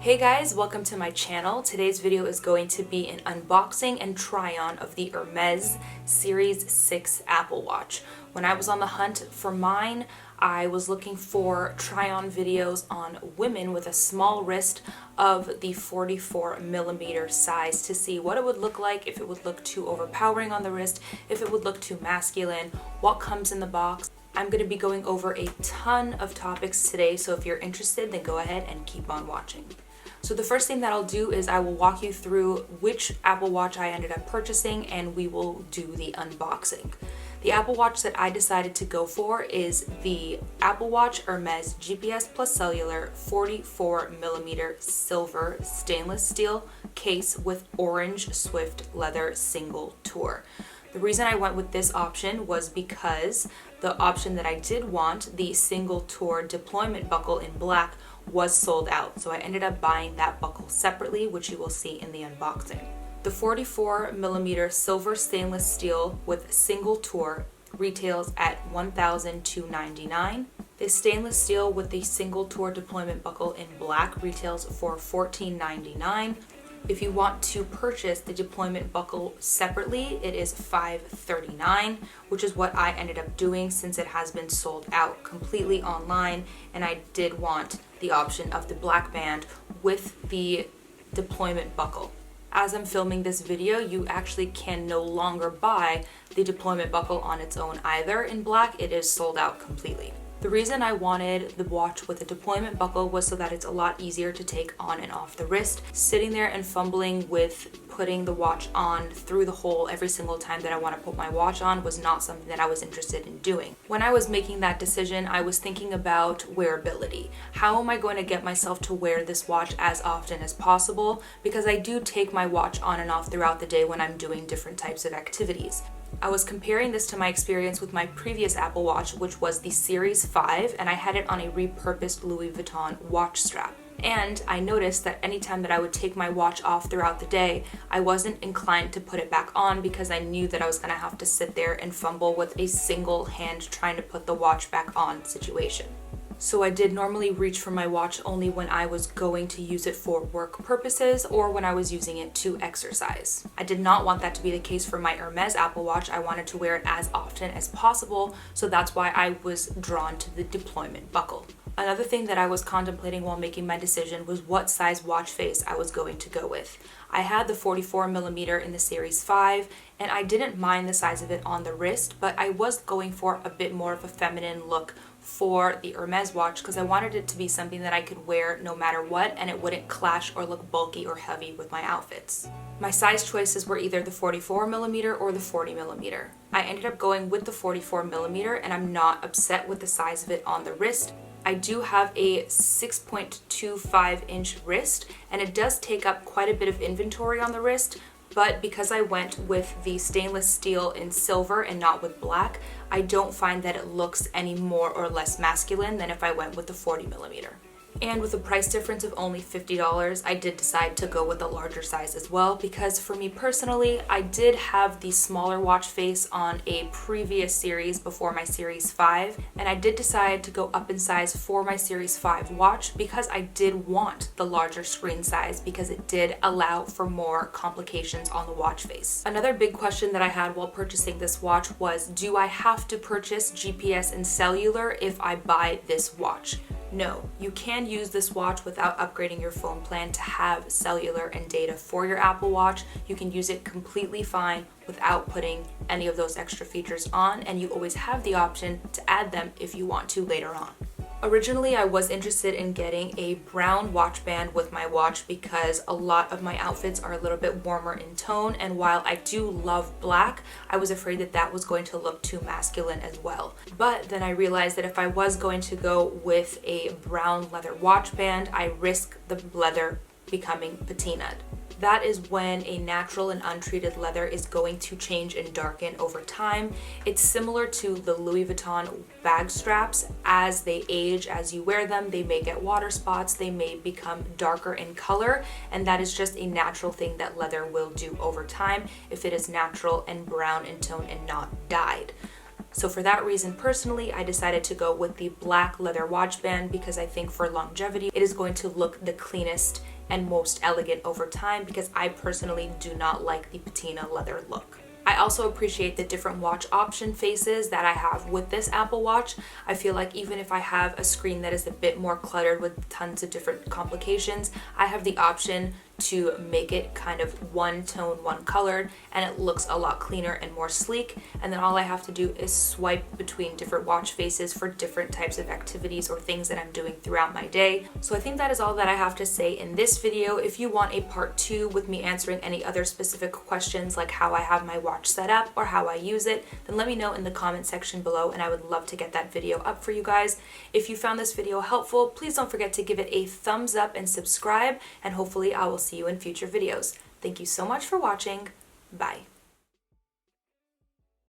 Hey guys, welcome to my channel. Today's video is going to be an unboxing and try-on of the Hermes Series 6 Apple Watch. When I was on the hunt for mine, I was looking for try-on videos on women with a small wrist of the 44mm size to see what it would look like, if it would look too overpowering on the wrist, if it would look too masculine, what comes in the box. I'm going to be going over a ton of topics today, so if you're interested, then go ahead and keep on watching. So the first thing that I'll do is I will walk you through which Apple Watch I ended up purchasing, and we will do the unboxing. The Apple Watch that I decided to go for is the Apple Watch Hermes GPS Plus Cellular 44mm silver stainless steel case with orange Swift leather single tour. The reason I went with this option was because the option that I did want, the single tour deployment buckle in black, was sold out. So I ended up buying that buckle separately, which you will see in the unboxing. The 44mm silver stainless steel with single tour retails at $1,299. The stainless steel with the single tour deployment buckle in black retails for $14.99. If you want to purchase the deployment buckle separately, it is $5.39, which is what I ended up doing since it has been sold out completely online, and I did want the option of the black band with the deployment buckle. As I'm filming this video, you actually can no longer buy the deployment buckle on its own either in black. It is sold out completely. The reason I wanted the watch with a deployment buckle was so that it's a lot easier to take on and off the wrist. Sitting there and fumbling with putting the watch on through the hole every single time that I want to put my watch on was not something that I was interested in doing. When I was making that decision, I was thinking about wearability. How am I going to get myself to wear this watch as often as possible? Because I do take my watch on and off throughout the day when I'm doing different types of activities. I was comparing this to my experience with my previous Apple Watch, which was the Series 5, and I had it on a repurposed Louis Vuitton watch strap. And I noticed that anytime that I would take my watch off throughout the day, I wasn't inclined to put it back on because I knew that I was going to have to sit there and fumble with a single hand trying to put the watch back on situation. So I did normally reach for my watch only when I was going to use it for work purposes or when I was using it to exercise. I did not want that to be the case for my Hermes Apple Watch. I wanted to wear it as often as possible, so that's why I was drawn to the deployment buckle. Another thing that I was contemplating while making my decision was what size watch face I was going to go with. I had the 44mm in the Series 5, and I didn't mind the size of it on the wrist, but I was going for a bit more of a feminine look for the Hermes watch because I wanted it to be something that I could wear no matter what, and it wouldn't clash or look bulky or heavy with my outfits. My size choices were either the 44mm or the 40mm. I ended up going with the 44mm, and I'm not upset with the size of it on the wrist. I do have a 6.25 inch wrist, and it does take up quite a bit of inventory on the wrist, but because I went with the stainless steel in silver and not with black, I don't find that it looks any more or less masculine than if I went with the 40mm. And with a price difference of only $50, I did decide to go with a larger size as well, because for me personally, I did have the smaller watch face on a previous series before my Series 5, and I did decide to go up in size for my Series 5 watch because I did want the larger screen size because it did allow for more complications on the watch face. Another big question that I had while purchasing this watch was, do I have to purchase GPS and cellular if I buy this watch? No, you can use this watch without upgrading your phone plan to have cellular and data for your Apple Watch. You can use it completely fine without putting any of those extra features on, and you always have the option to add them if you want to later on. Originally, I was interested in getting a brown watch band with my watch because a lot of my outfits are a little bit warmer in tone, and while I do love black, I was afraid that that was going to look too masculine as well. But then I realized that if I was going to go with a brown leather watch band, I risk the leather becoming patinaed. That is when a natural and untreated leather is going to change and darken over time. It's similar to the Louis Vuitton bag straps. As they age, as you wear them, they may get water spots, they may become darker in color, and that is just a natural thing that leather will do over time if it is natural and brown in tone and not dyed. So for that reason, personally, I decided to go with the black leather watch band because I think for longevity, it is going to look the cleanest and most elegant over time because I personally do not like the patina leather look. I also appreciate the different watch option faces that I have with this Apple Watch. I feel like even if I have a screen that is a bit more cluttered with tons of different complications, I have the option to make it kind of one tone, one colored, and it looks a lot cleaner and more sleek. And then all I have to do is swipe between different watch faces for different types of activities or things that I'm doing throughout my day. So I think that is all that I have to say in this video. If you want a part 2 with me answering any other specific questions like how I have my watch set up or how I use it, then let me know in the comment section below and I would love to get that video up for you guys. If you found this video helpful, please don't forget to give it a thumbs up and subscribe, and hopefully I will see you in future videos. Thank you so much for watching. Bye.